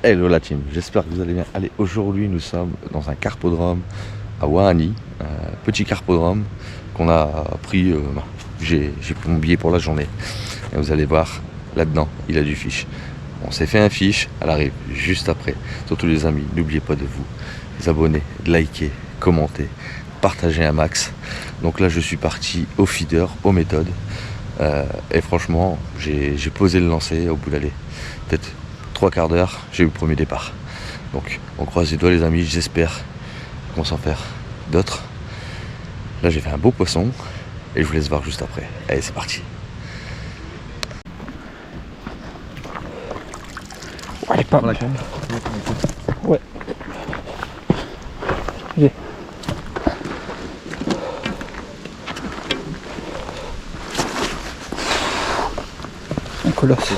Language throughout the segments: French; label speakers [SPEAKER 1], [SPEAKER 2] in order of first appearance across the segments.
[SPEAKER 1] Hello la team, j'espère que vous allez bien. Allez, aujourd'hui nous sommes dans un carpodrome à Wahani, un petit carpodrome qu'on a pris, j'ai pris mon billet pour la journée. Et vous allez voir, là-dedans, il a du fish. On s'est fait un fish, elle arrive juste après. Surtout les amis, n'oubliez pas de vous abonner, de liker, commenter, partager un max. Donc là je suis parti au feeder, aux méthodes. Et franchement, j'ai posé le lancer au bout d'aller peut-être 3 quarts d'heure, j'ai eu le premier départ. Donc on croise les doigts les amis, j'espère qu'on s'en faire d'autres. Là j'ai fait un beau poisson et je vous laisse voir juste après. Allez, c'est parti.
[SPEAKER 2] Ouais, pas mal. Ouais. J'ai. Un colosse.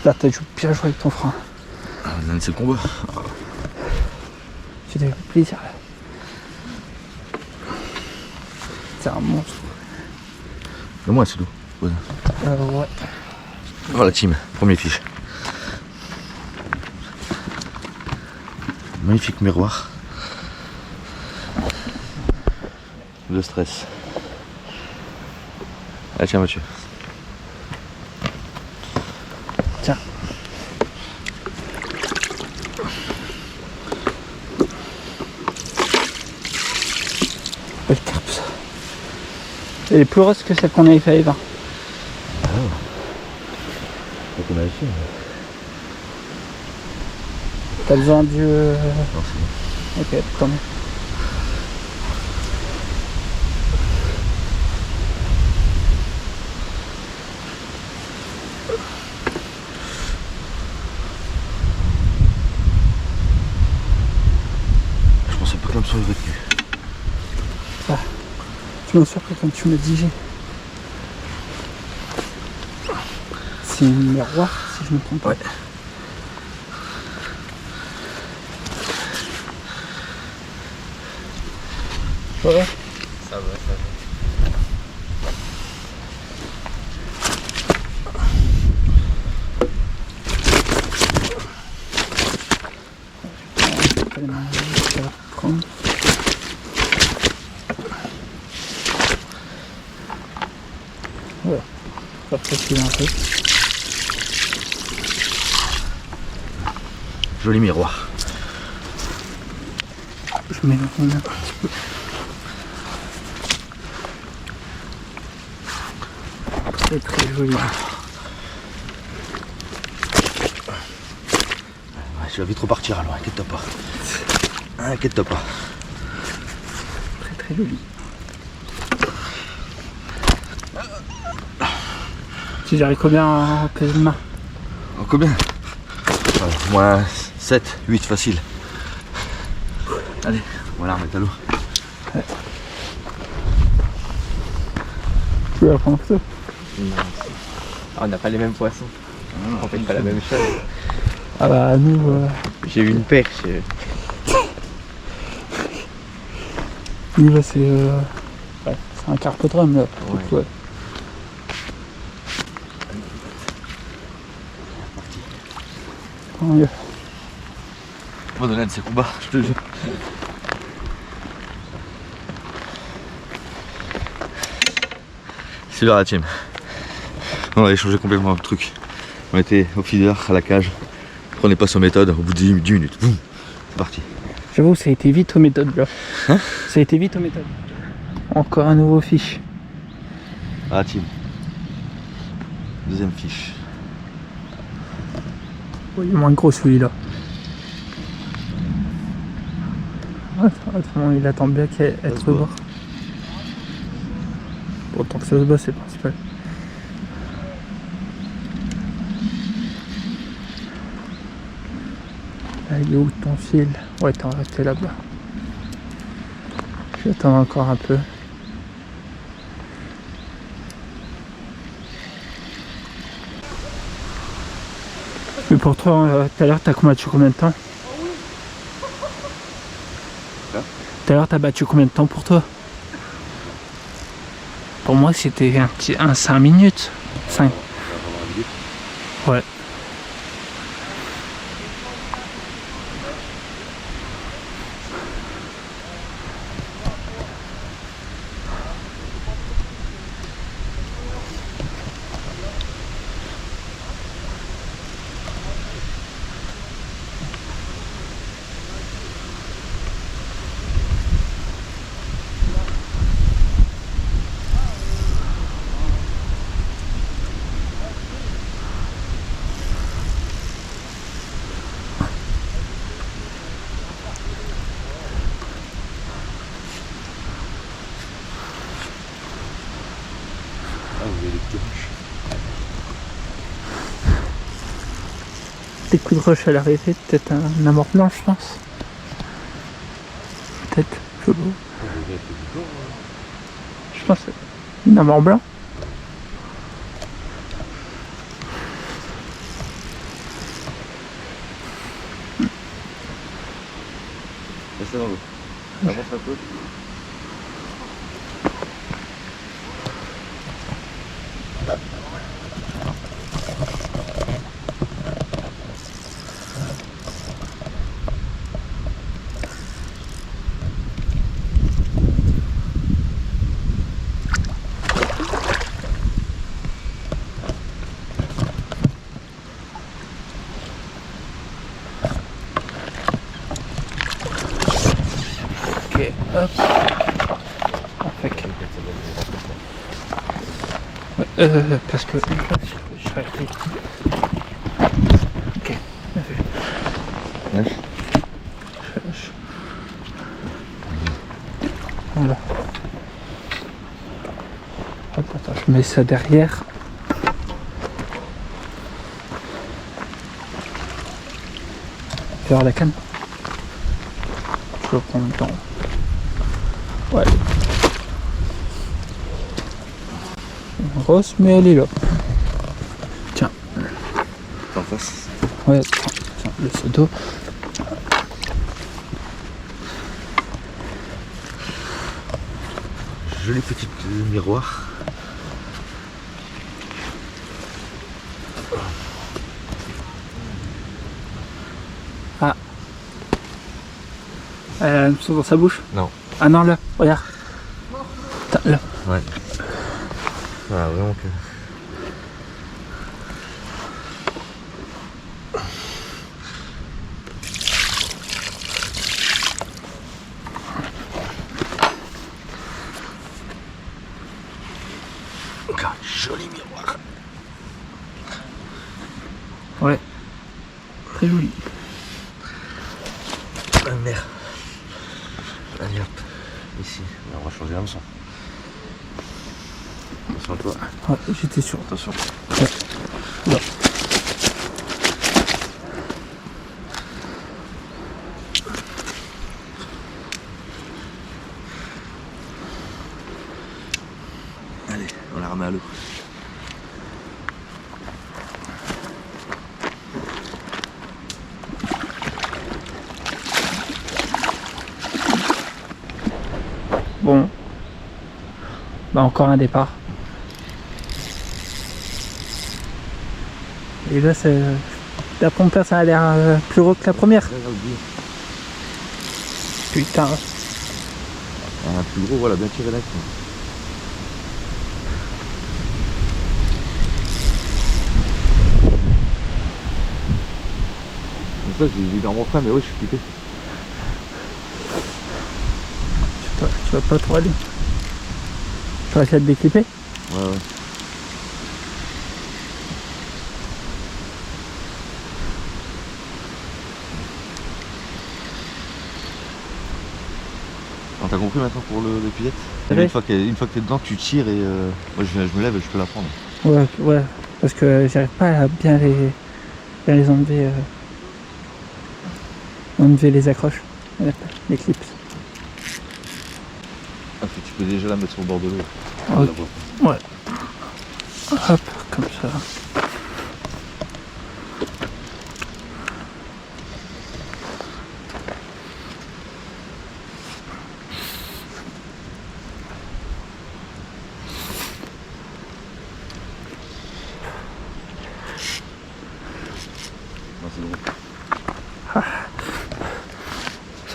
[SPEAKER 2] Là, t'as bien joué avec ton frein.
[SPEAKER 1] Ah, c'est le combat.
[SPEAKER 2] Tu t'as eu plaisir là. C'est un monstre.
[SPEAKER 1] Et moi c'est tout. Ouais.
[SPEAKER 2] Ouais.
[SPEAKER 1] Oh la team, premier fiche. Magnifique miroir. Le stress. Allez tiens Mathieu.
[SPEAKER 2] Tiens. Belle carpe ça. Elle est plus rose que celle qu'on avait fait à Eva.
[SPEAKER 1] Ah donc on a ici.
[SPEAKER 2] T'as besoin du...
[SPEAKER 1] Non, c'est bon.
[SPEAKER 2] Ok, tant mieux.
[SPEAKER 1] Je pensais pas que l'homme soit retenu.
[SPEAKER 2] Tu m'as surpris quand tu me dis. C'est une miroir si je me trompe pas.
[SPEAKER 1] Ouais.
[SPEAKER 2] Ouais.
[SPEAKER 1] Ça va, ça va.
[SPEAKER 2] Pas les mains, je vais la prendre. Ouais. Ça précise un peu.
[SPEAKER 1] Joli miroir.
[SPEAKER 2] Je mets le fond un petit peu. C'est très joli.
[SPEAKER 1] Ouais, tu vas vite repartir alors, inquiète-toi pas. Inquiète-toi pas.
[SPEAKER 2] Très très joli. Tu dirais combien en pèse de main?
[SPEAKER 1] En combien? Moins 7, 8 facile. Allez, voilà, remettre à l'eau.
[SPEAKER 2] Ouais. Tu veux la prendre en photo?
[SPEAKER 3] Non. Ah, on n'a pas les mêmes poissons. On fait pas la même chose.
[SPEAKER 2] Ah bah nous...
[SPEAKER 3] J'ai eu une perche.
[SPEAKER 2] Nous là c'est... Ouais, c'est un carpodrome là.
[SPEAKER 3] Ouais.
[SPEAKER 2] Ouais. Tant mieux.
[SPEAKER 1] Madeleine, c'est combat, je te le jure. C'est là la team. On avait changé complètement le truc. On était au feeder, à la cage. Prenez pas son méthode, au bout de 10 minutes. Boum, c'est parti.
[SPEAKER 2] J'avoue ça a été vite aux méthodes là.
[SPEAKER 1] Hein?
[SPEAKER 2] Ça a été vite aux méthodes. Encore un nouveau fiche.
[SPEAKER 1] Ah team. Deuxième fiche.
[SPEAKER 2] Oh, il est moins gros celui-là. Attends, il attend bien qu'être
[SPEAKER 1] se bat.
[SPEAKER 2] bord. Pourtant que ça se bat, c'est le principal. Ah, il est où ton fil? Ouais, t'en resté là-bas. Je vais attendre encore un peu. Mais pour toi, tout à l'heure, t'as battu combien de temps? Tout à l'heure, t'as battu combien de temps pour toi? Pour moi, c'était un 5 minutes. 5. Ouais. Des coups de roche à l'arrivée, peut-être un amour blanc, je pense. Peut-être, je pense une amour blanc.
[SPEAKER 1] Restez dans l'eau. Avance un peu.
[SPEAKER 2] Ok, hop. Impec. Parce que je vais arrêter. Ok, bien vu.
[SPEAKER 1] Ouais.
[SPEAKER 2] Voilà. Hop, attends, je mets ça derrière. Vers la canne. Je vais prendre le temps. Ouais. Grosse, mais elle est là. Tiens.
[SPEAKER 1] En face.
[SPEAKER 2] Ouais, tiens, le seau d'eau.
[SPEAKER 1] Joli petit miroir.
[SPEAKER 2] Ah. Elle a un seau dans sa bouche?
[SPEAKER 1] Non.
[SPEAKER 2] Ah non, là, regarde. Putain, là.
[SPEAKER 1] Ouais. Voilà, vraiment que. Joli miroir.
[SPEAKER 2] Ouais. Très joli.
[SPEAKER 1] Ah merde. Allez hop. Ici. On va changer l'hameçon. Attention à toi.
[SPEAKER 2] Ouais, j'étais sûr.
[SPEAKER 1] Attention.
[SPEAKER 2] Ouais. Là.
[SPEAKER 1] Allez, on la remet à l'eau.
[SPEAKER 2] Bon. Bah encore un départ. Et là, la pompe ça a l'air plus gros que la première. Putain.
[SPEAKER 1] Un plus gros, voilà, bien tiré là. Ça, j'ai vu dans mon frein, mais oui, je suis flippé.
[SPEAKER 2] Tu vas pas trop aller. Tu vas essayer de déclipper?
[SPEAKER 1] Ouais, ouais. T'as compris maintenant pour le pilette?
[SPEAKER 2] Ouais.
[SPEAKER 1] Une fois que t'es dedans, tu tires et moi je me lève et je peux la prendre.
[SPEAKER 2] Ouais, ouais. Parce que j'arrive pas à bien les enlever. Enlever les accroches. Les clips.
[SPEAKER 1] Ah, tu peux déjà la mettre sur le bord de l'eau.
[SPEAKER 2] Ok. Ouais. Hop, comme ça.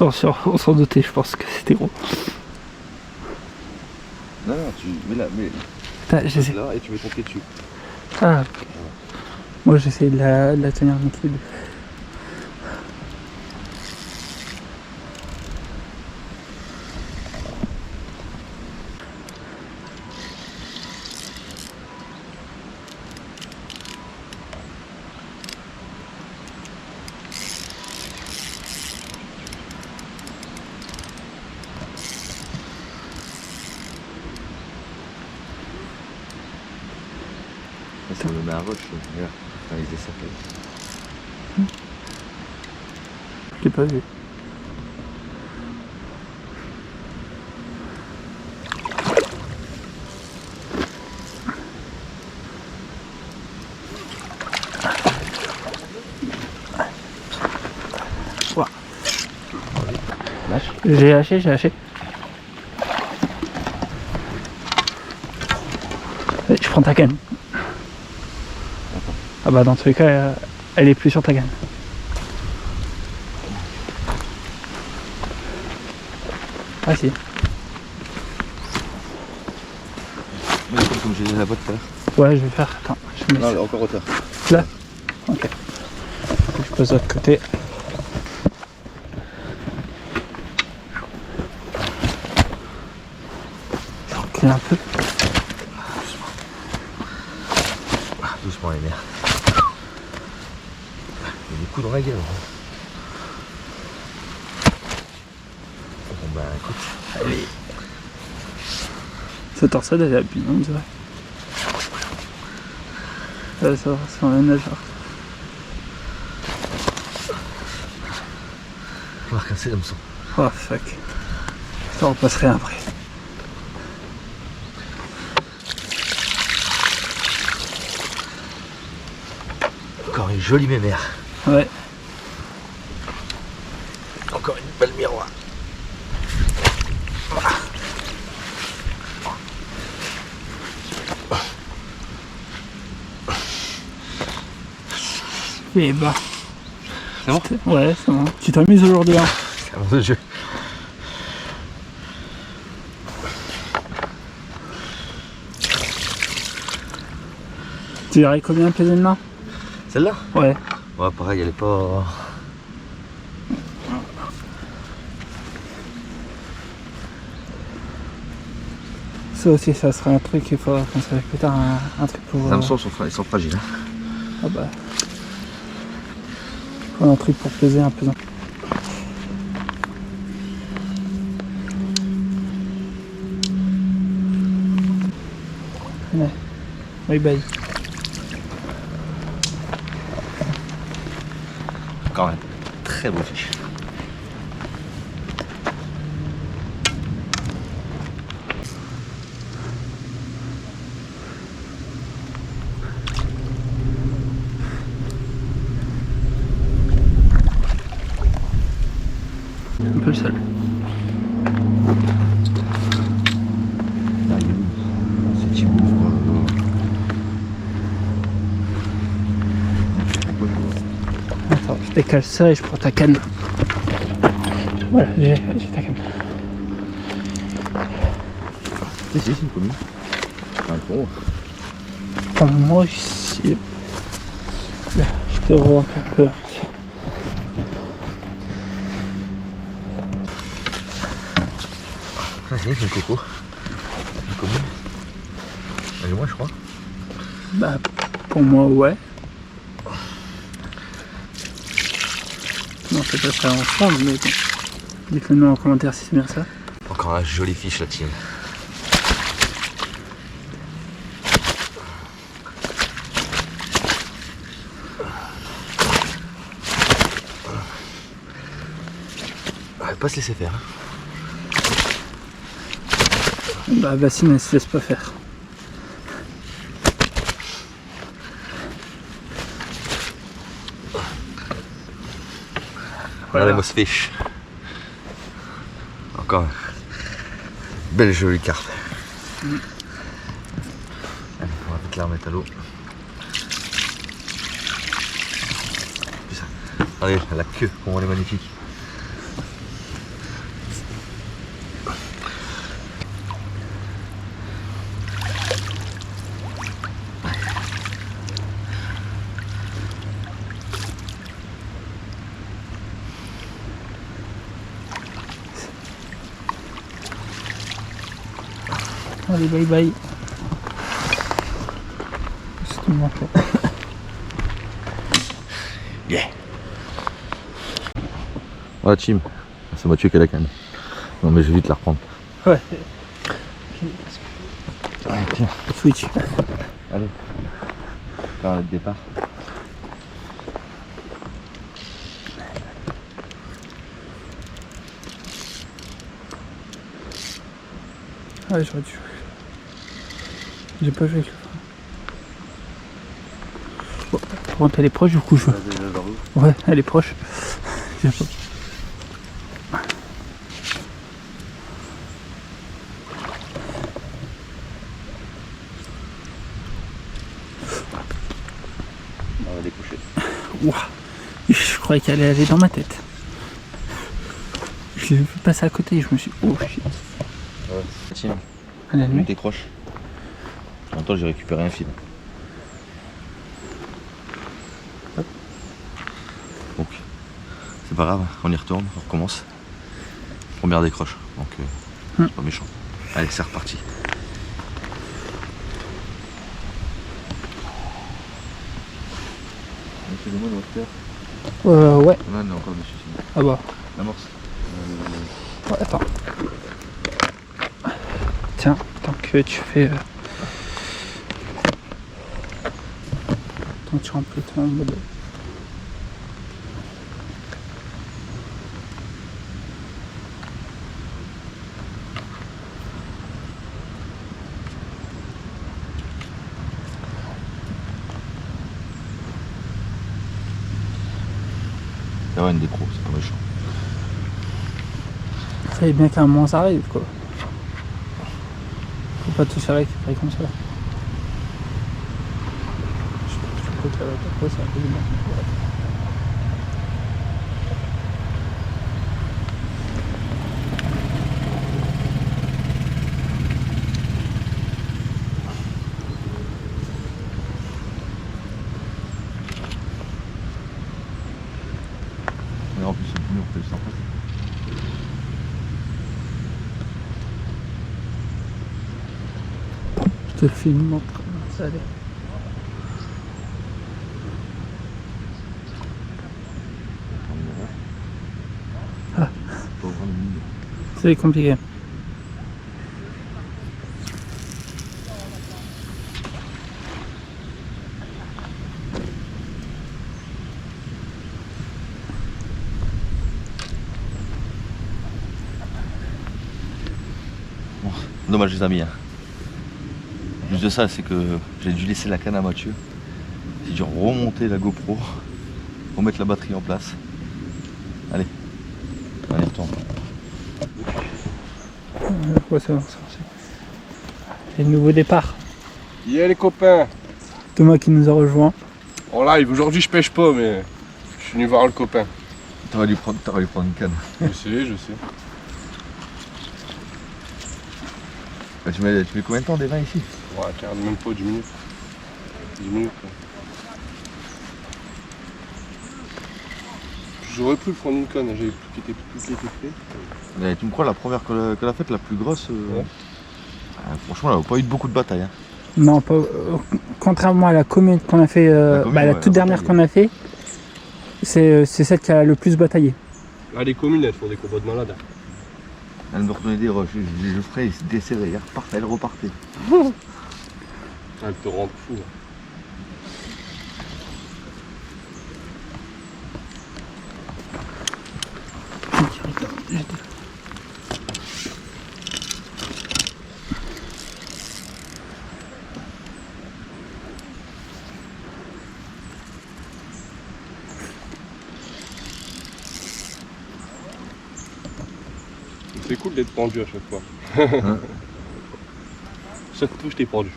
[SPEAKER 2] On s'en doutait, je pense que c'était gros.
[SPEAKER 1] Non, tu mets là,
[SPEAKER 2] J'essaie.
[SPEAKER 1] là et tu mets ton pied dessus.
[SPEAKER 2] Ah, ok. Moi j'essaie de la tenir en équilibre.
[SPEAKER 1] Ça me met un rush, regarde. Enfin, ils essaient de
[SPEAKER 2] Je l'ai pas vu. Ouah.
[SPEAKER 1] Lâche.
[SPEAKER 2] J'ai lâché. Allez, je prends ta canne. Ah bah dans tous les cas, elle est plus sur ta canne. Ah si.
[SPEAKER 1] Mais comme j'ai la boîte tout à l'heure.
[SPEAKER 2] Ouais, je vais faire. Attends, je mets
[SPEAKER 1] Non, encore hauteur.
[SPEAKER 2] là. Ok. Je pose de l'autre côté. Je recule un peu.
[SPEAKER 1] Doucement les mères. Il y a des coups dans la gueule. Bon bah écoute.
[SPEAKER 2] Allez. Sa torsade elle est abîmée, on dirait. Ça c'est un nageur.
[SPEAKER 1] On va recasser l'hameçon.
[SPEAKER 2] Oh fuck. Ça repasserait après.
[SPEAKER 1] Encore une jolie mémère.
[SPEAKER 2] Ouais.
[SPEAKER 1] Encore une belle miroir.
[SPEAKER 2] Et bah.
[SPEAKER 1] C'est bon?
[SPEAKER 2] Ouais, c'est bon. Tu t'amuses aujourd'hui hein?
[SPEAKER 1] C'est un bon jeu.
[SPEAKER 2] Tu dirais combien pesait le main?
[SPEAKER 1] Celle-là?
[SPEAKER 2] Ouais.
[SPEAKER 1] Ouais, pareil, elle est pas.
[SPEAKER 2] Ça aussi, ça serait un truc qu'il faudra qu'on se fasse plus tard, un truc pour.
[SPEAKER 1] Les hameçons ils sont fragiles.
[SPEAKER 2] Ah bah. Faut un truc pour peser un peu. Ouais. Oui, bye.
[SPEAKER 1] Quand même. Très beau fiche.
[SPEAKER 2] Un peu le seul.
[SPEAKER 1] C'est Thibaut.
[SPEAKER 2] Attends, je décale ça et je prends ta canne. Voilà, j'ai ta canne.
[SPEAKER 1] C'est une commune. Un pont.
[SPEAKER 2] Attends, moi ici. Là, je te vois un peu.
[SPEAKER 1] Ah, c'est une coco. Une commune. Elle est moins, je crois.
[SPEAKER 2] Bah, pour moi, ouais. Non, c'est pas ça ensemble, mais bon. Dites-le nous en commentaire si c'est bien ça.
[SPEAKER 1] Encore un joli fiche la team. On va pas se laisser faire.
[SPEAKER 2] Bah, Bassine, elle se laisse pas faire.
[SPEAKER 1] Regardez-moi ce fiche. Encore un belle jolie carpe. Allez, on va vite la remettre à l'eau. Regardez la queue, comment elle est magnifique.
[SPEAKER 2] Allez, bye bye. C'est tout le monde.
[SPEAKER 1] Yeah. Voilà, Tim. C'est Mathieu qui a la canne. Non, mais je vais vite la reprendre.
[SPEAKER 2] Ouais.
[SPEAKER 1] Allez, tiens.
[SPEAKER 2] Switch.
[SPEAKER 1] Allez. Faire le départ.
[SPEAKER 2] Ouais, j'aurais dû. J'ai pas joué avec le frein. Bon, par contre, elle est proche du coup. Ouais, elle est proche. J'ai pas-
[SPEAKER 1] On va découcher.
[SPEAKER 2] Ouah. Je croyais qu'elle allait aller dans ma tête. Je l'ai vu passer à côté et je me suis dit, oh shit.
[SPEAKER 1] Tim,
[SPEAKER 2] Elle est
[SPEAKER 1] on
[SPEAKER 2] allumée.
[SPEAKER 1] décroche. En même temps, j'ai récupéré un fil. Hop. Donc, c'est pas grave, on y retourne, on recommence. Première décroche, donc c'est pas méchant. Allez, c'est reparti. Excusez-moi le hauteur.
[SPEAKER 2] Ouais.
[SPEAKER 1] Non, non, encore dessus.
[SPEAKER 2] Ah bah.
[SPEAKER 1] L'amorce.
[SPEAKER 2] Ouais, attends. Tiens, tant que tu fais. Tant que tu remplis ton mode.
[SPEAKER 1] Il y a une décro, c'est pas méchant.
[SPEAKER 2] Ça est bien qu'à un moment ça arrive quoi. Faut pas tout faire récupérer comme ça. Je peux te faire la c'est un peu bizarre.
[SPEAKER 1] Mais en plus, c'est mieux, on peut le sortir.
[SPEAKER 2] Je te filme, montre comment ça allait. Ah. C'est compliqué.
[SPEAKER 1] Bon, dommage les amis. Hein. En plus de ça, c'est que j'ai dû laisser la canne à Mathieu. J'ai dû remonter la GoPro, remettre la batterie en place. Allez, allez, retourne.
[SPEAKER 2] Ouais, c'est bon, c'est le nouveau départ.
[SPEAKER 4] Yeah les copains,
[SPEAKER 2] Thomas qui nous a rejoint.
[SPEAKER 4] en live, aujourd'hui je pêche pas mais je suis venu voir le copain.
[SPEAKER 1] T'aurais dû prendre une canne.
[SPEAKER 4] Je sais.
[SPEAKER 1] Bah, tu mets combien de temps déjà ici?
[SPEAKER 4] Ouais, regarde même pas 10 minutes. 10 minutes. Quoi. J'aurais pu prendre une conne, j'avais tout qui était fait.
[SPEAKER 1] Mais tu me crois, la première qu'elle a faite, la plus grosse,
[SPEAKER 4] Ouais.
[SPEAKER 1] franchement, elle n'a pas eu beaucoup de bataille. Hein.
[SPEAKER 2] Non, pas, contrairement à la commune qu'on a fait, la
[SPEAKER 1] ouais,
[SPEAKER 2] toute dernière
[SPEAKER 1] bataille.
[SPEAKER 2] qu'on a fait, c'est celle qui a le plus bataillé.
[SPEAKER 4] Ah, les communes elles font des combats de malades.
[SPEAKER 1] Elle me retournait des roches, je ferais, il se desserrait, elle repartait.
[SPEAKER 4] Elles te rendent fou. C'est cool d'être pendu à chaque fois.
[SPEAKER 1] Hein.
[SPEAKER 4] Chaque touche t'es pendu.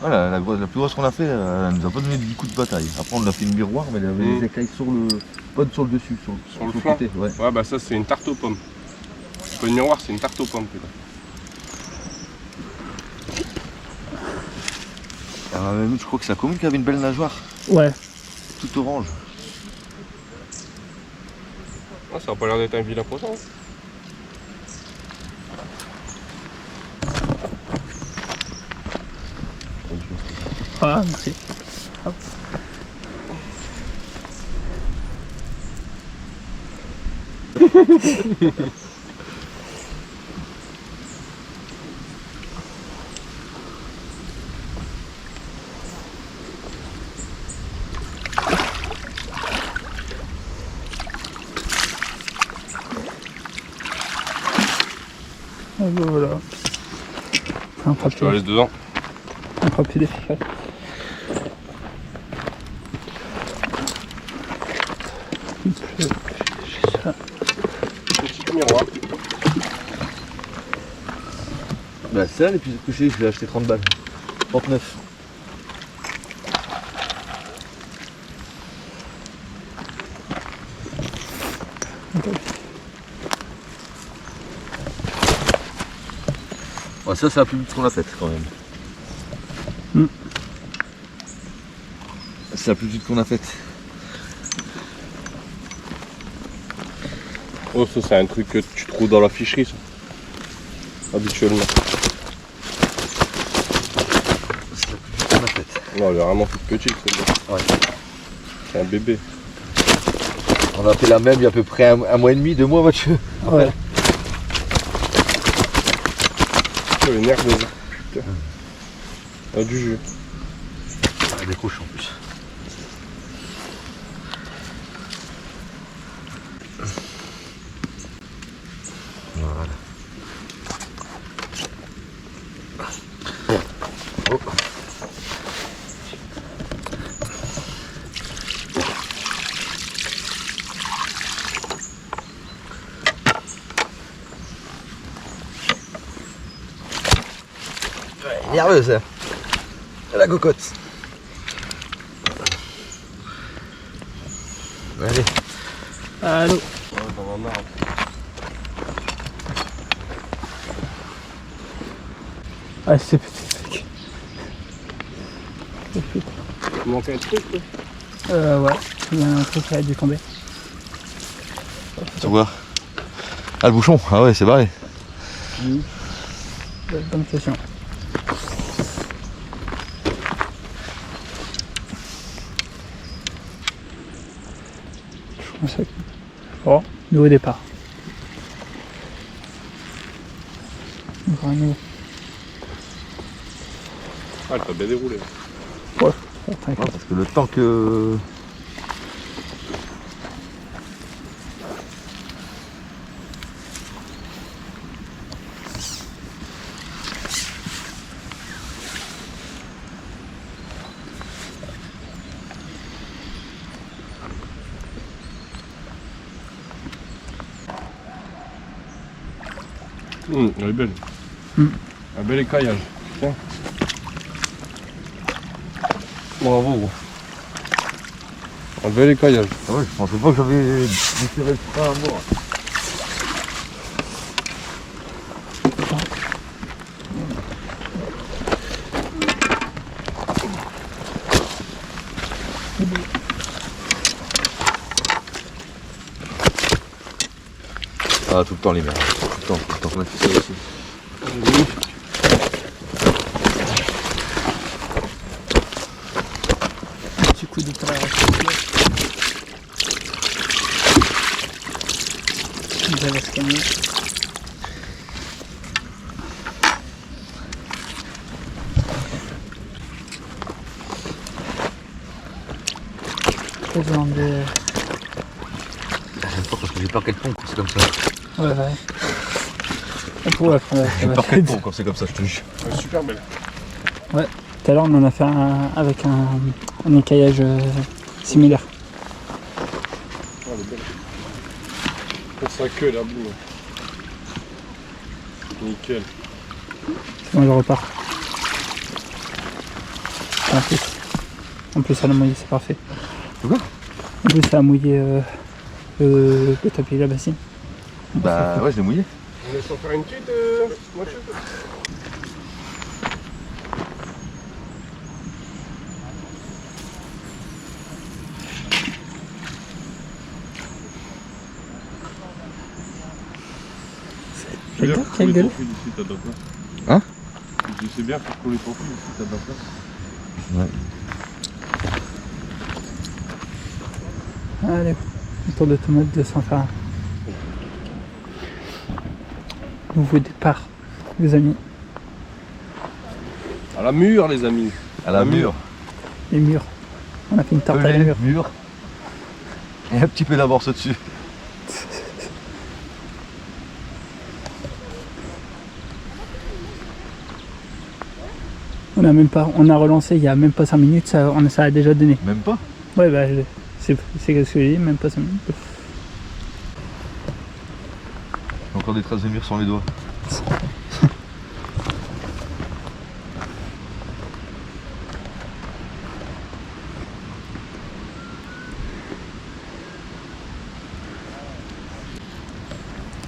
[SPEAKER 1] Voilà, la plus grosse qu'on a fait, elle nous a pas donné 10 coups de bataille. Après on a fait une miroir, mais elle avait des écailles sur le. Pas sur le dessus, sur
[SPEAKER 4] le
[SPEAKER 1] le
[SPEAKER 4] flanc.
[SPEAKER 1] côté. Ouais.
[SPEAKER 4] Ouais bah ça c'est une tarte aux pommes. C'est pas une miroir, c'est une tarte aux pommes putain.
[SPEAKER 1] Je crois que c'est la commune qui avait une belle nageoire,
[SPEAKER 2] Ouais.
[SPEAKER 1] toute orange.
[SPEAKER 4] Ah, ça a pas l'air d'être un vilain poisson.
[SPEAKER 2] Ah, merci. Hop. Ah, voilà. Un
[SPEAKER 4] Je te la
[SPEAKER 2] papier,
[SPEAKER 4] laisse dedans.
[SPEAKER 2] un papier d'efficace.
[SPEAKER 4] Petit miroir.
[SPEAKER 1] Bah c'est ça les pieds de coucher, je l'ai acheté 30 balles. 39. Ouais, ça c'est la plus vite qu'on a faite quand même.
[SPEAKER 2] Mm.
[SPEAKER 1] C'est la plus vite qu'on a faite.
[SPEAKER 4] Oh, ça c'est un truc que tu trouves dans la ficherie, ça. Habituellement.
[SPEAKER 1] C'est la plus vite qu'on a faite.
[SPEAKER 4] Non, elle est vraiment toute petite, celle-là.
[SPEAKER 1] Ouais.
[SPEAKER 4] C'est un bébé.
[SPEAKER 1] On a fait la même il y a à peu près un mois et demi, 2 mois Mathieu.
[SPEAKER 2] Ouais.
[SPEAKER 4] Elle est nerveuse. Putain. Elle a du jus.
[SPEAKER 1] Ah, des cochons en plus. Voilà. Oh. Ouais, nerveuse, hein. La cocotte. Allez.
[SPEAKER 2] Allô.
[SPEAKER 4] Ouais, t'en as marre.
[SPEAKER 2] Ah, c'est petit mec.
[SPEAKER 4] Il manque un truc, là.
[SPEAKER 2] Ouais, il y a un truc qui a dû tomber.
[SPEAKER 1] Tu vois. Ah le bouchon, ah ouais c'est barré.
[SPEAKER 2] Bonne question. Je pense que... Bon, nouveau départ. Encore un nouveau.
[SPEAKER 4] Ah, elle t'a bien déroulé.
[SPEAKER 2] Ouais,
[SPEAKER 1] Ouais,
[SPEAKER 2] t'inquiète.
[SPEAKER 1] parce que le temps que.
[SPEAKER 4] Elle est belle. Un bel écaillage. Tiens. Bravo, gros. Un bel écaillage.
[SPEAKER 1] Ah ouais, je pensais pas que j'avais déchiré le frein à mort. Ah tout le temps les merdes. Tout le temps. On a fait ça aussi.
[SPEAKER 2] Un petit coup de travers. Vous allez scanner. Je vais demander...
[SPEAKER 1] J'aime pas parce que j'ai peur qu'elle tombe quand c'est comme ça.
[SPEAKER 2] Ouais. On pourrait prendre
[SPEAKER 1] J'ai peur qu'elle tombe quand c'est comme ça, je te jure.
[SPEAKER 4] Elle est super belle.
[SPEAKER 2] Tout à l'heure, on en a fait un avec un écaillage similaire.
[SPEAKER 4] Oh, elle est belle. Pour sa queue, la boue. Nickel.
[SPEAKER 2] Bon, je repars. En plus, elle a mouillé, c'est parfait.
[SPEAKER 1] Quoi?
[SPEAKER 2] En plus, ça a mouillé le tapis de la bassine.
[SPEAKER 1] Bah ouais, je l'ai mouillé.
[SPEAKER 4] On laisse en faire une petite, Mathieu. C'est bien
[SPEAKER 2] Quelle
[SPEAKER 4] pour couler
[SPEAKER 2] gueule.
[SPEAKER 4] ton fil ici, t'as de la place.
[SPEAKER 1] Hein?
[SPEAKER 4] Je dis c'est bien pour couler ton fil ici, t'as de la place.
[SPEAKER 2] Allez, un tour de tomate 200 farins. Nouveau départ, les amis.
[SPEAKER 4] À la mûre, les amis.
[SPEAKER 1] À la mûre.
[SPEAKER 2] Les murs. On a fait une tarte à la mûre.
[SPEAKER 1] Mûre. Et un petit peu d'amorce dessus.
[SPEAKER 2] On a relancé il y a même pas 5 minutes, ça a déjà donné.
[SPEAKER 1] Même pas.
[SPEAKER 2] Ouais, bah, c'est ce que j'ai dit, même pas 5 minutes.
[SPEAKER 1] Encore des traces de mûre sur les doigts.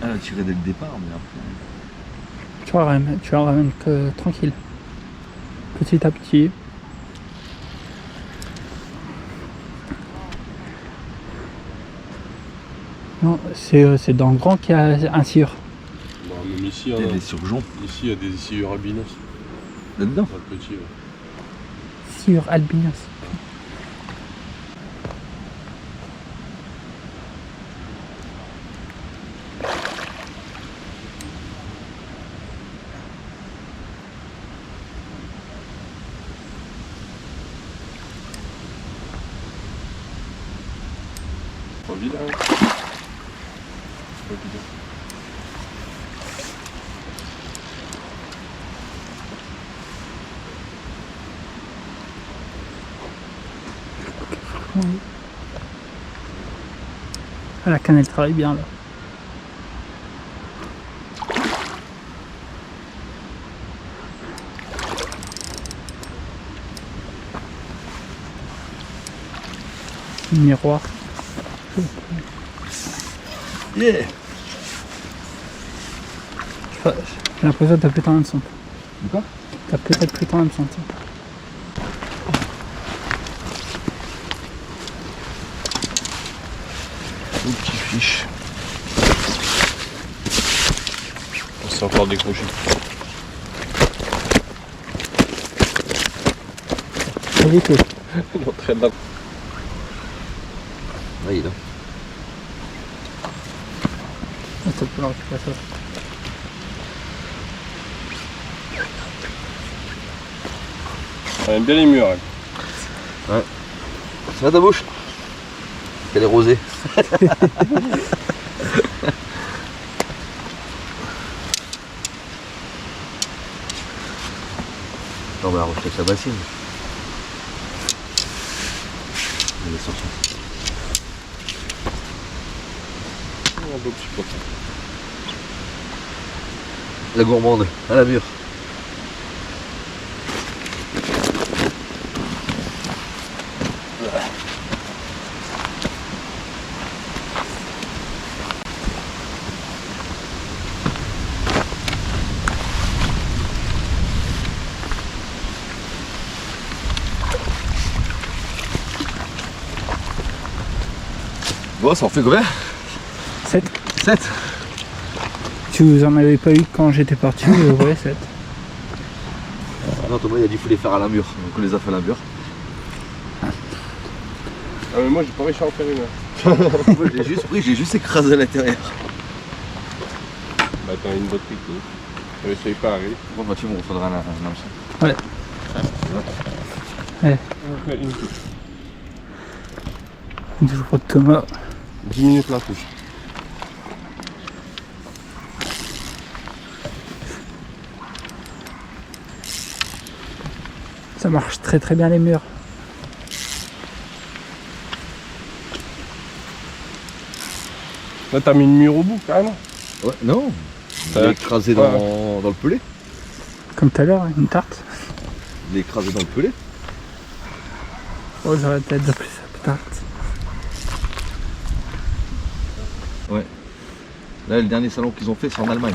[SPEAKER 1] Elle a tiré dès le départ, mais après.
[SPEAKER 2] Tu en ramènes que tranquille. Petit à petit. Non, c'est dans le grand qu'il y a un sciure.
[SPEAKER 4] Bon, même ici,
[SPEAKER 1] Il y a des surgeons
[SPEAKER 4] ici, il y a des sciures albinos.
[SPEAKER 1] là-dedans.
[SPEAKER 4] Pas le petit, ouais.
[SPEAKER 2] Sciure albinos.
[SPEAKER 4] Pas vilain. Pas vilain.
[SPEAKER 2] Ah, la canne elle travaille bien là. Le miroir.
[SPEAKER 1] Yeah.
[SPEAKER 2] J'ai l'impression que t'as plus ton hameçon.
[SPEAKER 1] Quoi?
[SPEAKER 2] T'as peut-être plus ton hameçon.
[SPEAKER 1] Une petite fiche.
[SPEAKER 4] C'est encore décroché.
[SPEAKER 2] Évitez.
[SPEAKER 4] Non, très bien.
[SPEAKER 1] Là, il est là.
[SPEAKER 2] Ça peut récupérer ça.
[SPEAKER 4] Elle aime bien les murs, elle.
[SPEAKER 1] Ça va ta bouche? Elle est rosée. Non, bah, on recherche sa bassine. Elle est sortie.
[SPEAKER 4] Un beau petit pot.
[SPEAKER 1] La gourmande, à la mûre. Bon, ça en fait combien?
[SPEAKER 2] 7.
[SPEAKER 1] 7.
[SPEAKER 2] Si vous en avez pas eu quand j'étais parti, ouais, 7.
[SPEAKER 1] Non, Thomas il a dit qu'il faut les faire à la mûre, donc on les a fait à la mûre.
[SPEAKER 4] Ah, mais moi, j'ai pas réussi à en faire une.
[SPEAKER 1] Moi j'ai juste pris, j'ai juste écrasé à l'intérieur.
[SPEAKER 4] Bah, t'as une bonne technique. Essaye pas, allez.
[SPEAKER 1] Bon, Mathieu, il me faudra un hameçon.
[SPEAKER 2] Ouais. Ouais.
[SPEAKER 4] Une touche.
[SPEAKER 2] Toujours pas de Thomas.
[SPEAKER 4] 10 minutes la touche.
[SPEAKER 2] Ça marche très très bien les murs.
[SPEAKER 4] Là, t'as mis une mur au bout, carrément.
[SPEAKER 1] Ouais, non. Je l'ai écrasé dans le pelé.
[SPEAKER 2] Comme tout à l'heure, une tarte.
[SPEAKER 1] Je l'ai écrasé dans le pelé.
[SPEAKER 2] Oh, j'aurais peut-être appelé ça tarte.
[SPEAKER 1] Ouais. Là, le dernier salon qu'ils ont fait, c'est en Allemagne.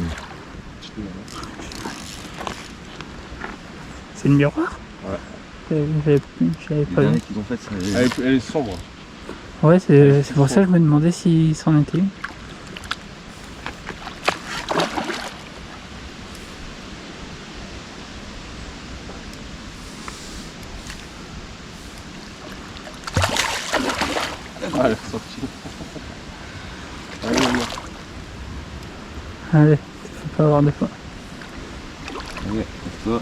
[SPEAKER 2] C'est le miroir?
[SPEAKER 4] Ouais.
[SPEAKER 2] J'avais
[SPEAKER 1] Le
[SPEAKER 2] pas vu.
[SPEAKER 1] dernier qu'ils ont fait, c'est...
[SPEAKER 4] Elle est sombre.
[SPEAKER 2] Ouais, c'est pour ça que je me demandais s'il s'en était.
[SPEAKER 4] Ah, elle est ressortie. Allez, maman.
[SPEAKER 2] Allez, faut pas avoir de fois.
[SPEAKER 4] Allez, ça. Ah,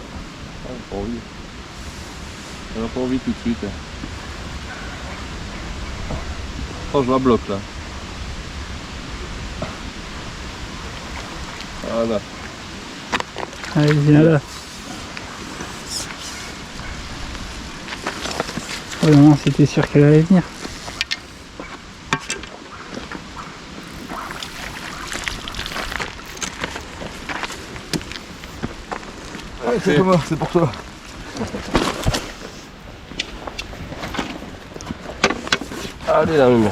[SPEAKER 4] elle a pas envie. Elle a pas envie tout de suite. Hein. Oh, je la bloque là. Voilà.
[SPEAKER 2] Allez, viens là. Oh non, c'était sûr qu'elle allait venir.
[SPEAKER 1] Allez, c'est pour moi, c'est pour toi.
[SPEAKER 4] Allez, la même.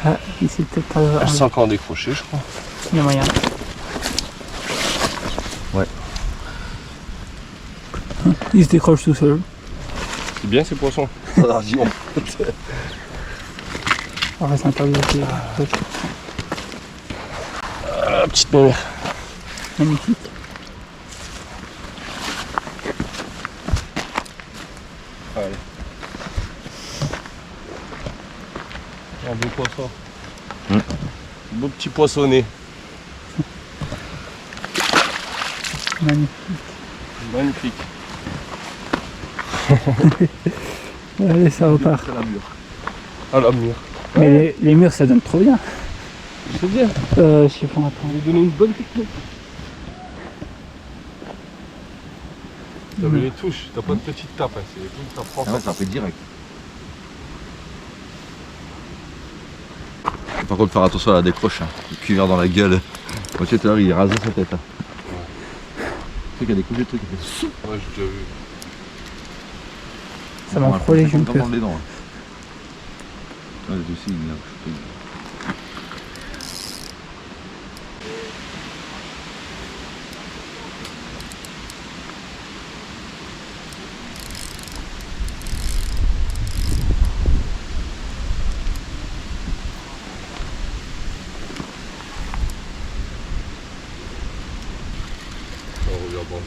[SPEAKER 2] Ah, il s'est peut-être pas...
[SPEAKER 4] Elle s'est encore décrochée, je crois.
[SPEAKER 2] Il y a moyen.
[SPEAKER 1] Ouais.
[SPEAKER 2] Il se décroche tout seul.
[SPEAKER 4] C'est bien ces poissons.
[SPEAKER 1] Radion.
[SPEAKER 2] On reste interdit de
[SPEAKER 4] Ah, petite mère.
[SPEAKER 2] magnifique.
[SPEAKER 4] Allez. Un beau poisson. Beau petit poissonnet.
[SPEAKER 2] Magnifique.
[SPEAKER 4] Magnifique.
[SPEAKER 2] Allez, ça repart.
[SPEAKER 1] C'est la mûre.
[SPEAKER 4] Ah, la mûre.
[SPEAKER 2] Mais les murs, ça donne trop bien.
[SPEAKER 4] C'est bien.
[SPEAKER 2] Chiffon, attends.
[SPEAKER 4] On lui donner une bonne technique. T'as vu les touches, t'as pas de petite tape, hein. C'est les touches, t'apprends
[SPEAKER 1] Ah ouais, ça fait direct. Par contre, faire attention à la décroche. Hein. Le cuivre dans la gueule. Moi, tu sais, tout à l'heure, il rasait sa tête. Hein. Tu sais qu'il y a des coups de trucs qui fait.
[SPEAKER 4] Ouais, j'ai déjà vu.
[SPEAKER 2] Ça m'a frôlé, j'ai eu peur.
[SPEAKER 1] dans les dents. Hein. Ouais, les aussi, il a.
[SPEAKER 4] On regarde bon.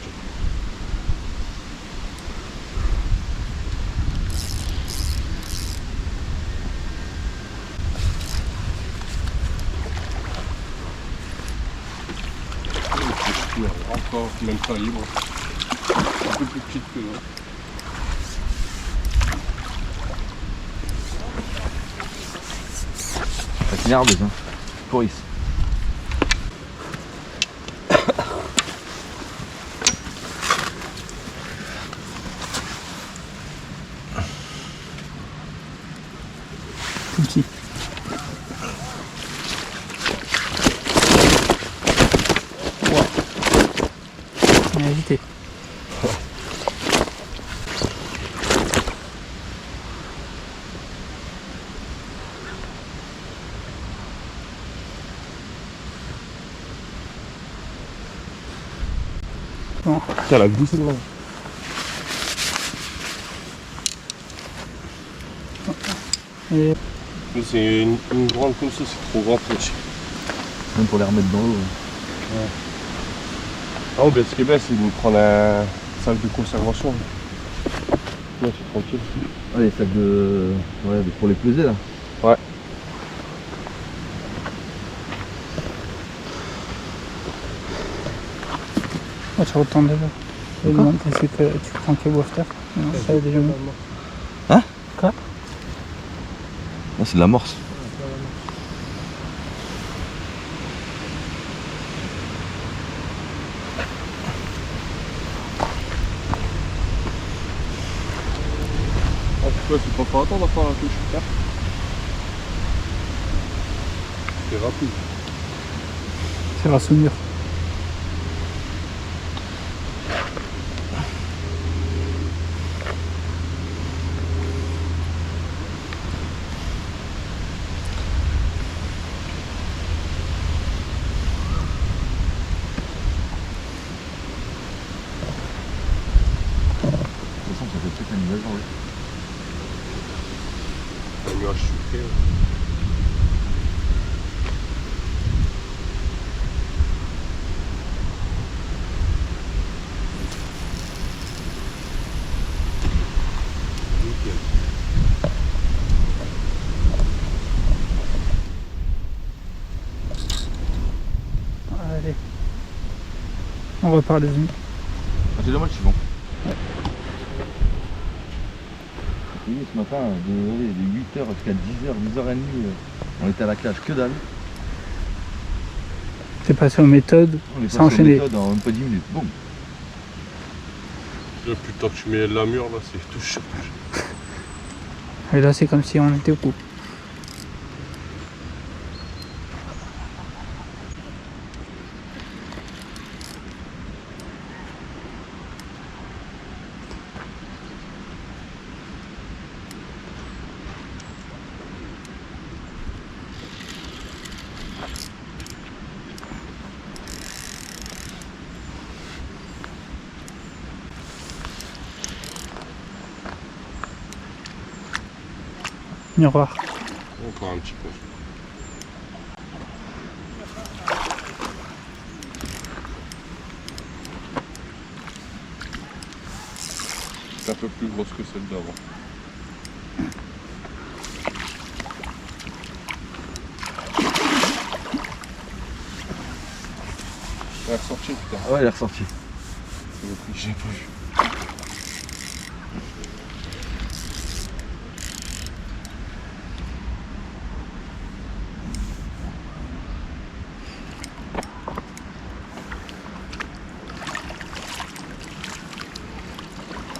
[SPEAKER 4] Encore même pas libre. Un peu plus petite que l'autre.
[SPEAKER 1] Ça s'énerve, hein. Pourrisse.
[SPEAKER 2] Tout petit. On est agité. Bon.
[SPEAKER 4] Tiens, la glisse là.
[SPEAKER 2] Et
[SPEAKER 4] C'est une grande comme ça, c'est trop grand pour chier.
[SPEAKER 1] Même pour les remettre dans l'eau.
[SPEAKER 4] Ah ouais, ben, ce qui est bien, c'est de nous prendre un sac de conservation. Ouais, c'est tranquille.
[SPEAKER 1] Ah, les sacs de. Ouais, pour les peser là.
[SPEAKER 4] Ouais.
[SPEAKER 2] oh, tu retournes déjà. Je
[SPEAKER 1] Quoi
[SPEAKER 2] demande si tu prends quel water. Non, ça a déjà mis.
[SPEAKER 1] Non, c'est de l'amorce.
[SPEAKER 4] Ah, pourquoi c'est pas pour attendre à faire la touche? C'est rapide.
[SPEAKER 2] C'est grâce au mur.
[SPEAKER 1] De toute façon, ça fait peut-être un nuage dans l'eau.
[SPEAKER 4] Un nuage sucré. Ouais.
[SPEAKER 2] On repart les amis.
[SPEAKER 1] C'est dommage, c'est bon.
[SPEAKER 4] Oui, ce matin, de 8h jusqu'à 10h, 10h30, on était à la cage, que dalle.
[SPEAKER 2] T'es passé aux méthodes,
[SPEAKER 4] On est
[SPEAKER 2] ça
[SPEAKER 4] passé aux
[SPEAKER 2] enchaîné.
[SPEAKER 4] méthodes en même pas 10 minutes. Boum.
[SPEAKER 5] Depuis le temps que tu mets la mur là, c'est tout chaud.
[SPEAKER 2] Et là c'est comme si on était au coup. Miroir.
[SPEAKER 5] Encore un petit peu. C'est un peu plus grosse que celle d'avant. Elle est ressortie, putain.
[SPEAKER 1] Ah ouais, il est ressorti.
[SPEAKER 5] J'ai pas vu.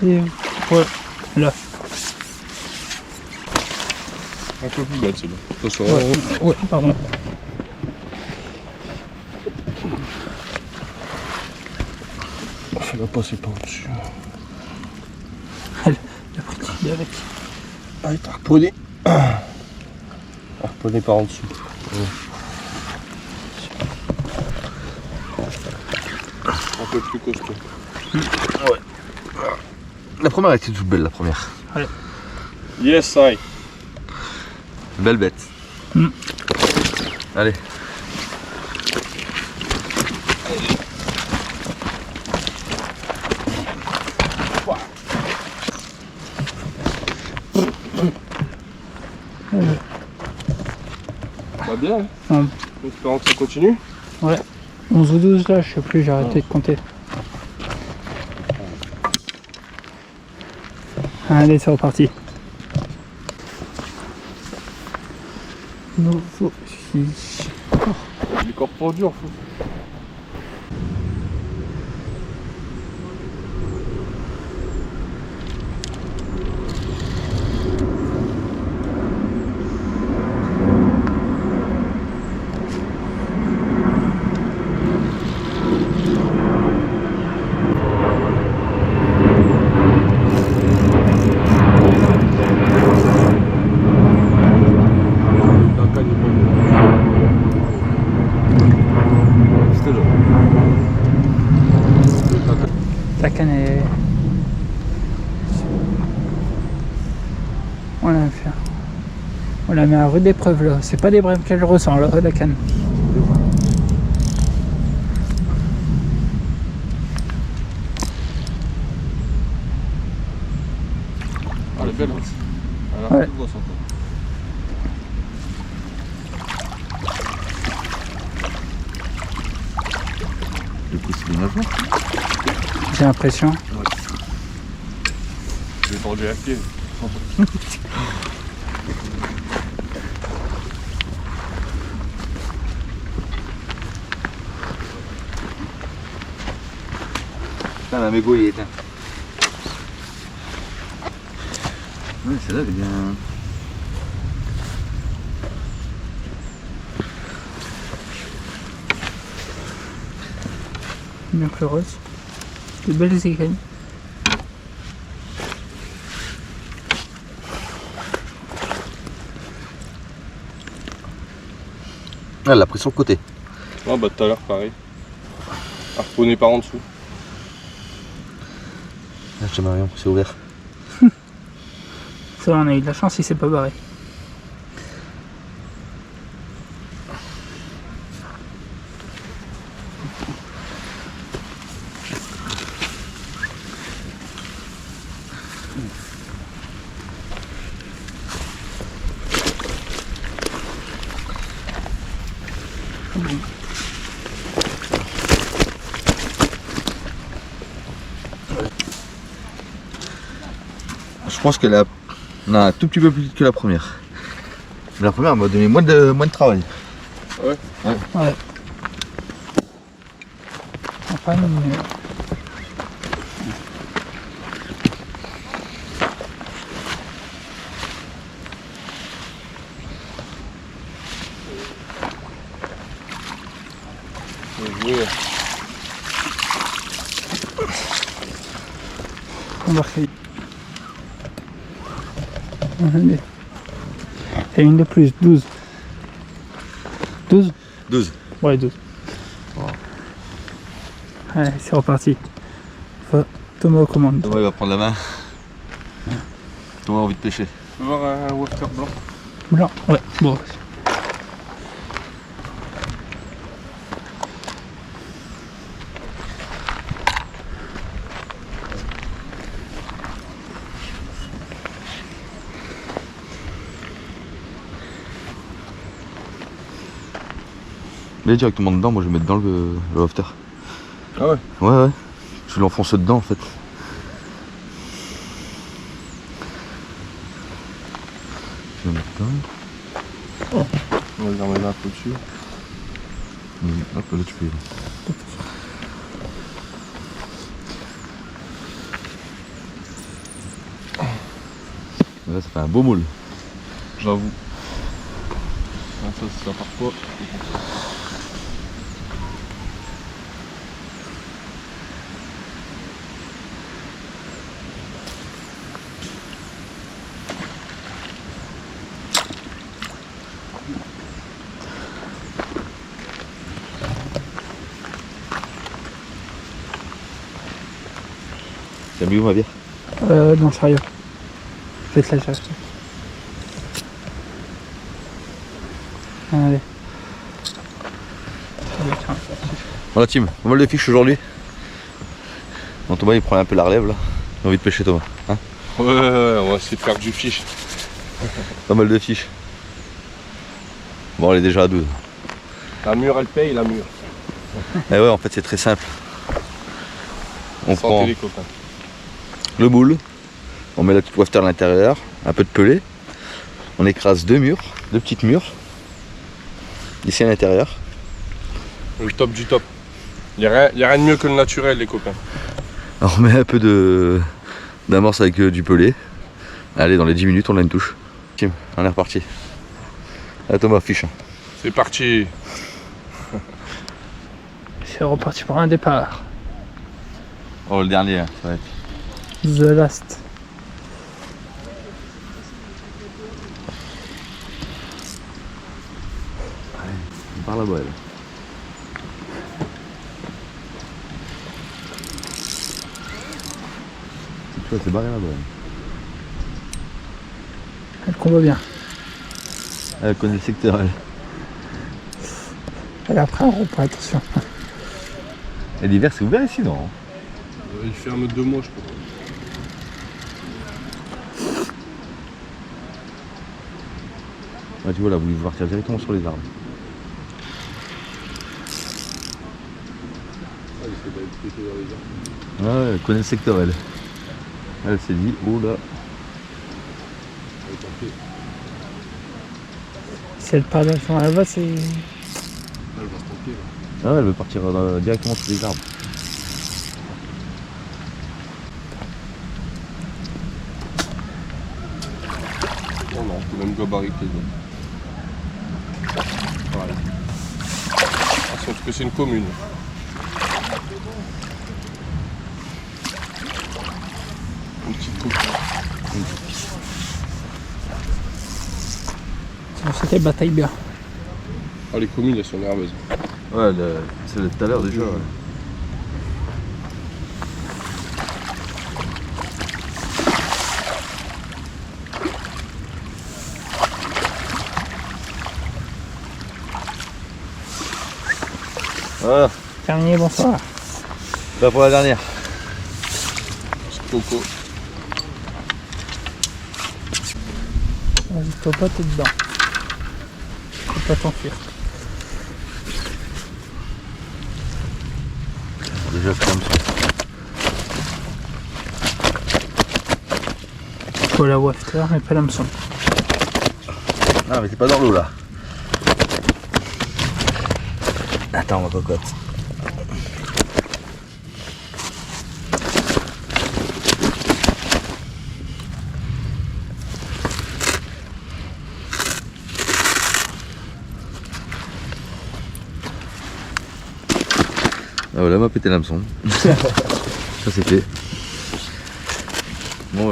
[SPEAKER 2] Et ouais, là.
[SPEAKER 5] Un peu plus belle celle-là. Attention,
[SPEAKER 2] Ouais, pardon.
[SPEAKER 5] elle va passer par-dessus.
[SPEAKER 2] Elle a pris avec.
[SPEAKER 5] Ah, il t'a harponné. Harponné par en dessous. Un peu plus costaud.
[SPEAKER 1] La première était toute belle, la première.
[SPEAKER 5] Yes, I.
[SPEAKER 1] Belle bête. Allez.
[SPEAKER 5] Va bien, hein
[SPEAKER 2] Hum.
[SPEAKER 5] Espérons que ça continue.
[SPEAKER 2] 11 ou 12 là, je sais plus, j'ai arrêté de compter. Allez, c'est reparti. Nouveau fiche.
[SPEAKER 5] Il est encore pas dur, fou.
[SPEAKER 2] La canne est... On la met à rude épreuve là. C'est pas des brèves qu'elle ressent là, la canne.
[SPEAKER 5] Ah, elle est belle, hein. Elle a
[SPEAKER 2] Ouais.
[SPEAKER 5] un peu grosse encore.
[SPEAKER 1] Du coup, c'est des nageoires.
[SPEAKER 2] J'ai l'impression.
[SPEAKER 5] J'ai tendu à pied.
[SPEAKER 1] Putain, la mégot, il est éteint. Ouais, celle-là, elle est bien.
[SPEAKER 2] Bien heureuse. De belles écailles.
[SPEAKER 1] Ah, elle a pris son côté.
[SPEAKER 5] Ah, bah tout à l'heure, pareil. Harponné par en dessous.
[SPEAKER 1] Ah, je rien, c'est ouvert.
[SPEAKER 2] Ça va, on a eu de la chance, il s'est pas barré.
[SPEAKER 1] pense qu'elle a un tout petit peu plus vite que la première. Mais la première m'a donné moins de travail.
[SPEAKER 5] Ouais.
[SPEAKER 2] Ouais. Enfin, mais...
[SPEAKER 5] Jouer.
[SPEAKER 2] Embarqué. Allez. Et une de plus, 12. 12
[SPEAKER 1] 12.
[SPEAKER 2] Ouais, 12. Allez, c'est reparti. Thomas aux commandes.
[SPEAKER 1] Thomas il va prendre la main. Thomas a envie de pêcher.
[SPEAKER 5] Tu veux voir un wafter blanc?
[SPEAKER 2] Blanc, ouais, bon.
[SPEAKER 1] Mais directement dedans, moi je vais mettre dans le after.
[SPEAKER 5] Ah ouais?
[SPEAKER 1] Ouais. Je vais l'enfoncer dedans en fait. Je vais mettre dedans.
[SPEAKER 5] On va les remettre un peu dessus.
[SPEAKER 1] Hop, là tu peux y aller. Là ça fait un beau moule.
[SPEAKER 5] J'avoue. Ah, ça c'est ça parfois.
[SPEAKER 1] T'as mis où ma bière?
[SPEAKER 2] Dans le chariot. Je vais te la chercher. Allez.
[SPEAKER 1] Bon la team, pas mal de fiches aujourd'hui. Bon Thomas il prend un peu la relève là. J'ai envie de pêcher Thomas. Hein,
[SPEAKER 5] Ouais, on va essayer de faire du fiche.
[SPEAKER 1] pas mal de fiches. Bon elle est déjà à 12.
[SPEAKER 5] La mûre elle paye, la mûre.
[SPEAKER 1] Et ouais en fait c'est très simple. On
[SPEAKER 5] Santé
[SPEAKER 1] prend
[SPEAKER 5] les copains.
[SPEAKER 1] le moule, on met la petite wafter à l'intérieur, un peu de pelé, on écrase deux petites mûres, ici à l'intérieur.
[SPEAKER 5] Le top du top. Y a rien de mieux que le naturel les copains.
[SPEAKER 1] On met un peu d'amorce avec du pelé. Allez, dans les 10 minutes on a une touche. Tim, on est reparti. Allez Thomas, fiche.
[SPEAKER 5] C'est parti.
[SPEAKER 2] C'est reparti pour un départ.
[SPEAKER 1] Oh le dernier, ça va être.
[SPEAKER 2] The last.
[SPEAKER 1] Par là-bas elle. Tu vois, c'est barré là-bas.
[SPEAKER 2] Elle combat bien.
[SPEAKER 1] Elle connaît le secteur elle.
[SPEAKER 2] Elle a pris un repas, attention.
[SPEAKER 1] Et l'hiver c'est ouvert ici non?
[SPEAKER 5] Il ferme 2 mois je crois.
[SPEAKER 1] Ouais, tu vois, là, vous voulez partir directement sur les arbres. Ouais, elle connaît le secteur, elle. Elle s'est dit, oh là.
[SPEAKER 2] Si elle part directement là-bas, c'est...
[SPEAKER 5] Elle va se tenter là.
[SPEAKER 1] Ah ouais, elle veut partir directement sur les arbres.
[SPEAKER 5] Non, non, c'est le même gabarit que les autres. Voilà. Attention, parce que c'est une commune. Une petite coupe.
[SPEAKER 2] C'était bataille bien.
[SPEAKER 5] Ah, les communes, elles sont nerveuses.
[SPEAKER 1] Ouais, c'est de tout à l'heure déjà. Ouais. Voilà,
[SPEAKER 2] Terminé, bonsoir.
[SPEAKER 1] là pour la dernière.
[SPEAKER 5] Petit coco.
[SPEAKER 2] Vas-y, faut pas, t'es dedans. Faut pas t'enfuir.
[SPEAKER 1] Déjà comme ça.
[SPEAKER 2] Voilà, wafter, mais pas l'hameçon.
[SPEAKER 1] Ah mais t'es pas dans l'eau là. Attends ma cocotte. Ah voilà, m'a pété l'hameçon. Ça c'est fait. Bon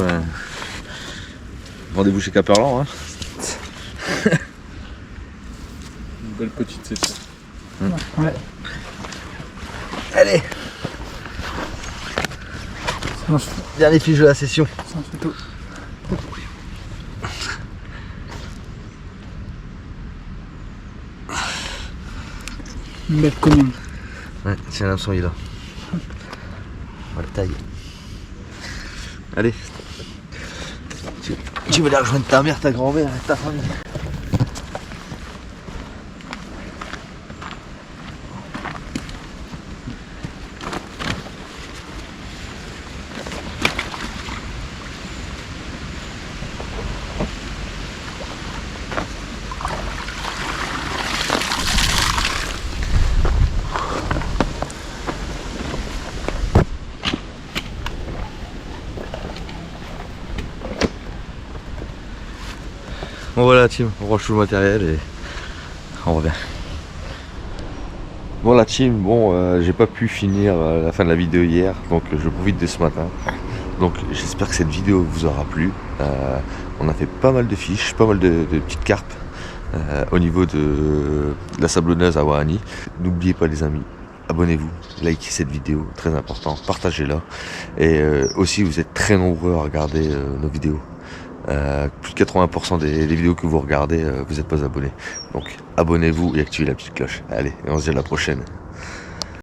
[SPEAKER 1] rendez-vous chez Caperlan hein.
[SPEAKER 4] Une belle petite session.
[SPEAKER 2] Ouais.
[SPEAKER 1] Allez,
[SPEAKER 2] Ça en fait,
[SPEAKER 1] dernier fiche de la session.
[SPEAKER 2] ça en fait tout. Une belle commune.
[SPEAKER 1] Ouais, tiens l'hameçon il est là. On va le tailler. Allez. Tu veux aller rejoindre ta mère, ta grand-mère et ta famille. Bon voilà team, on range tout le matériel et on revient. Bon la team, j'ai pas pu finir la fin de la vidéo hier, donc je profite de ce matin. Donc j'espère que cette vidéo vous aura plu. On a fait pas mal de fiches, pas mal de petites carpes au niveau de la sablonneuse à Wahani. N'oubliez pas les amis, abonnez-vous, likez cette vidéo, très important, partagez-la. Et aussi vous êtes très nombreux à regarder nos vidéos. Plus de 80% des vidéos que vous regardez, vous n'êtes pas abonnés. Donc abonnez-vous et activez la petite cloche. Allez, et on se dit à la prochaine.